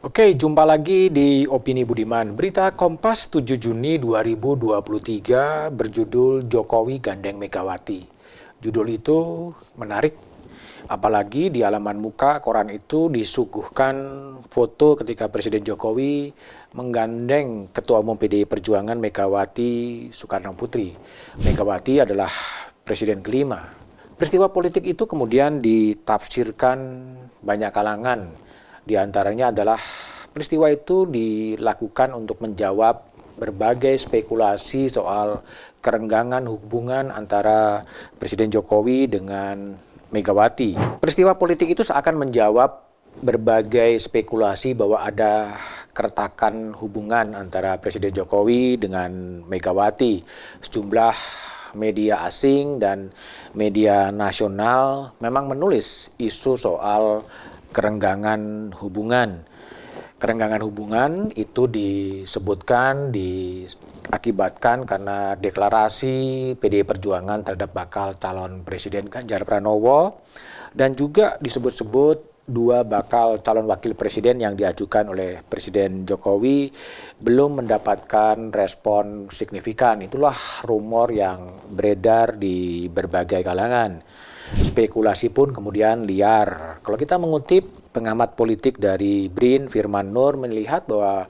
Oke, jumpa lagi di Opini Budiman. Berita Kompas 7 Juni 2023 berjudul Jokowi Gandeng Megawati. Judul itu menarik, apalagi di halaman muka koran itu disuguhkan foto ketika Presiden Jokowi menggandeng Ketua Umum PDI Perjuangan Megawati Soekarno Putri. Megawati adalah Presiden kelima. Peristiwa politik itu kemudian ditafsirkan banyak kalangan. Di antaranya adalah peristiwa itu dilakukan untuk menjawab berbagai spekulasi soal kerenggangan hubungan antara Presiden Jokowi dengan Megawati. Peristiwa politik itu seakan menjawab berbagai spekulasi bahwa ada keretakan hubungan antara Presiden Jokowi dengan Megawati. Sejumlah media asing dan media nasional memang menulis isu soal kerenggangan hubungan. Kerenggangan hubungan itu disebutkan diakibatkan karena deklarasi PDI Perjuangan terhadap bakal calon Presiden Ganjar Pranowo dan juga disebut-sebut dua bakal calon wakil presiden yang diajukan oleh Presiden Jokowi belum mendapatkan respon signifikan. Itulah rumor yang beredar di berbagai kalangan. Spekulasi pun kemudian liar. Kalau kita mengutip pengamat politik dari BRIN, Firman Nur, melihat bahwa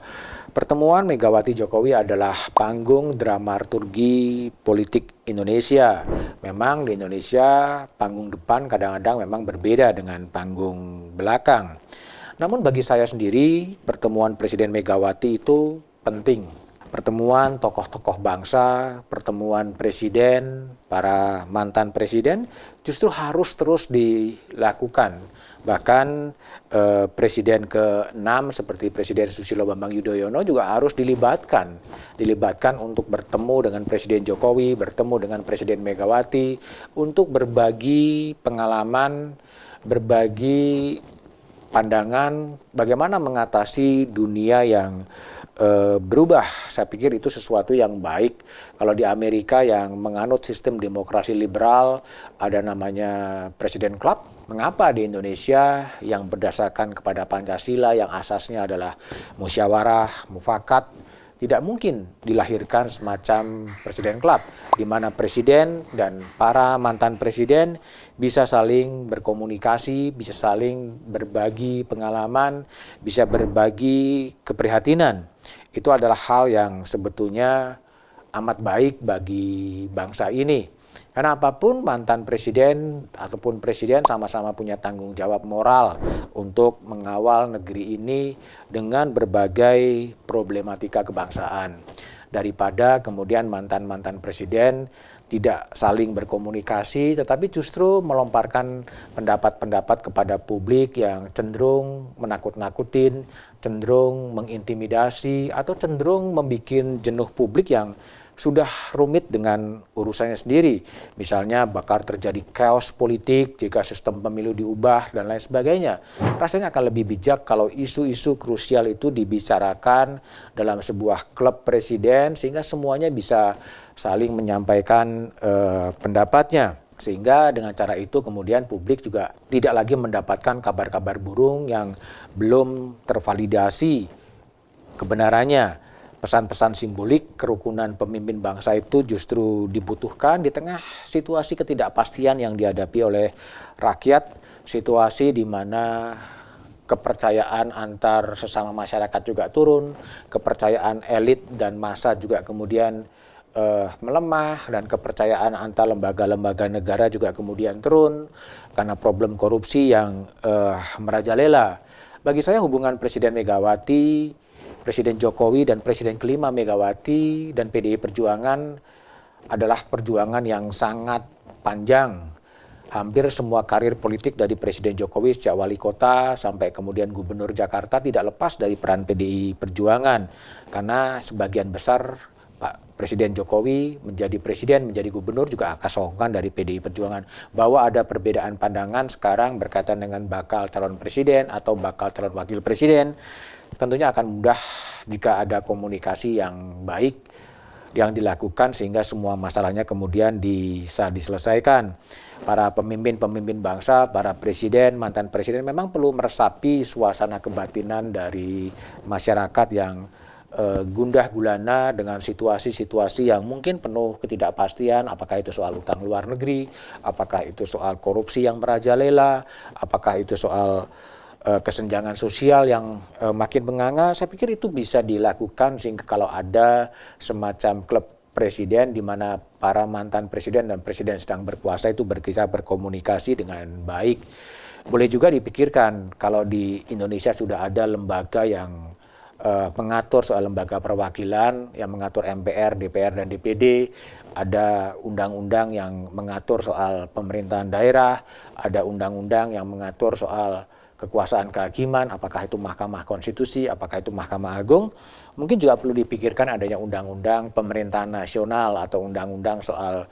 pertemuan Megawati Jokowi adalah panggung dramaturgi politik Indonesia. Memang di Indonesia panggung depan kadang-kadang memang berbeda dengan panggung belakang. Namun bagi saya sendiri pertemuan Presiden Megawati itu penting. Pertemuan tokoh-tokoh bangsa, pertemuan presiden, para mantan presiden justru harus terus dilakukan. Bahkan presiden ke-6 seperti Presiden Susilo Bambang Yudhoyono juga harus dilibatkan untuk bertemu dengan Presiden Jokowi, bertemu dengan Presiden Megawati untuk berbagi pengalaman, berbagi pandangan bagaimana mengatasi dunia yang berubah. Saya pikir itu sesuatu yang baik. Kalau di Amerika yang menganut sistem demokrasi liberal ada namanya Presiden Club. Mengapa di Indonesia yang berdasarkan kepada Pancasila yang asasnya adalah musyawarah, mufakat, tidak mungkin dilahirkan semacam Presiden Club di mana presiden dan para mantan presiden bisa saling berkomunikasi, bisa saling berbagi pengalaman, bisa berbagi keprihatinan. Itu adalah hal yang sebetulnya amat baik bagi bangsa ini. Karena apapun mantan presiden ataupun presiden sama-sama punya tanggung jawab moral untuk mengawal negeri ini dengan berbagai problematika kebangsaan. Daripada kemudian mantan-mantan presiden tidak saling berkomunikasi tetapi justru melontarkan pendapat-pendapat kepada publik yang cenderung menakut-nakutin, cenderung mengintimidasi atau cenderung membuat jenuh publik yang sudah rumit dengan urusannya sendiri. Misalnya bakal terjadi chaos politik jika sistem pemilu diubah dan lain sebagainya. Rasanya akan lebih bijak kalau isu-isu krusial itu dibicarakan dalam sebuah klub presiden sehingga semuanya bisa saling menyampaikan pendapatnya. Sehingga dengan cara itu kemudian publik juga tidak lagi mendapatkan kabar-kabar burung yang belum tervalidasi kebenarannya. Pesan-pesan simbolik kerukunan pemimpin bangsa itu justru dibutuhkan di tengah situasi ketidakpastian yang dihadapi oleh rakyat, situasi di mana kepercayaan antar sesama masyarakat juga turun, kepercayaan elit dan massa juga kemudian melemah, dan kepercayaan antar lembaga-lembaga negara juga kemudian turun karena problem korupsi yang merajalela. Bagi saya hubungan Presiden Megawati, Presiden Jokowi dan Presiden kelima Megawati dan PDI Perjuangan adalah perjuangan yang sangat panjang. Hampir semua karir politik dari Presiden Jokowi sejak wali kota sampai kemudian gubernur Jakarta tidak lepas dari peran PDI Perjuangan. Karena sebagian besar Pak Presiden Jokowi menjadi presiden, menjadi gubernur juga akasongkan dari PDI Perjuangan. Bahwa ada perbedaan pandangan sekarang berkaitan dengan bakal calon presiden atau bakal calon wakil presiden, tentunya akan mudah jika ada komunikasi yang baik. yang dilakukan sehingga semua masalahnya kemudian bisa diselesaikan. Para pemimpin-pemimpin bangsa, para presiden, mantan presiden memang perlu meresapi suasana kebatinan dari masyarakat yang gundah gulana dengan situasi-situasi yang mungkin penuh ketidakpastian, apakah itu soal utang luar negeri, apakah itu soal korupsi yang merajalela, apakah itu soal kesenjangan sosial yang makin menganga. Saya pikir itu bisa dilakukan sehingga kalau ada semacam klub presiden di mana para mantan presiden dan presiden sedang berkuasa itu bisa berkomunikasi dengan baik. Boleh juga dipikirkan kalau di Indonesia sudah ada lembaga yang mengatur soal lembaga perwakilan, yang mengatur MPR, DPR, dan DPD, ada undang-undang yang mengatur soal pemerintahan daerah, ada undang-undang yang mengatur soal kekuasaan kehakiman, apakah itu Mahkamah Konstitusi, apakah itu Mahkamah Agung. Mungkin juga perlu dipikirkan adanya undang-undang pemerintahan nasional atau undang-undang soal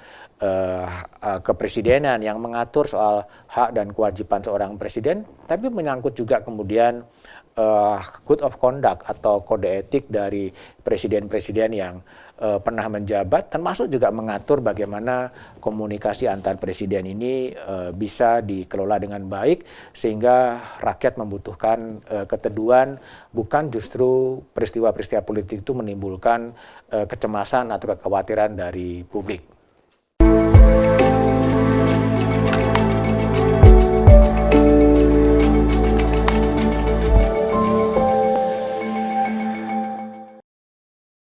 kepresidenan yang mengatur soal hak dan kewajiban seorang presiden, tapi menyangkut juga kemudian code of conduct atau kode etik dari presiden-presiden yang pernah menjabat, termasuk juga mengatur bagaimana komunikasi antar presiden ini bisa dikelola dengan baik sehingga rakyat membutuhkan keteduhan, bukan justru peristiwa-peristiwa politik itu menimbulkan kecemasan atau kekhawatiran dari publik.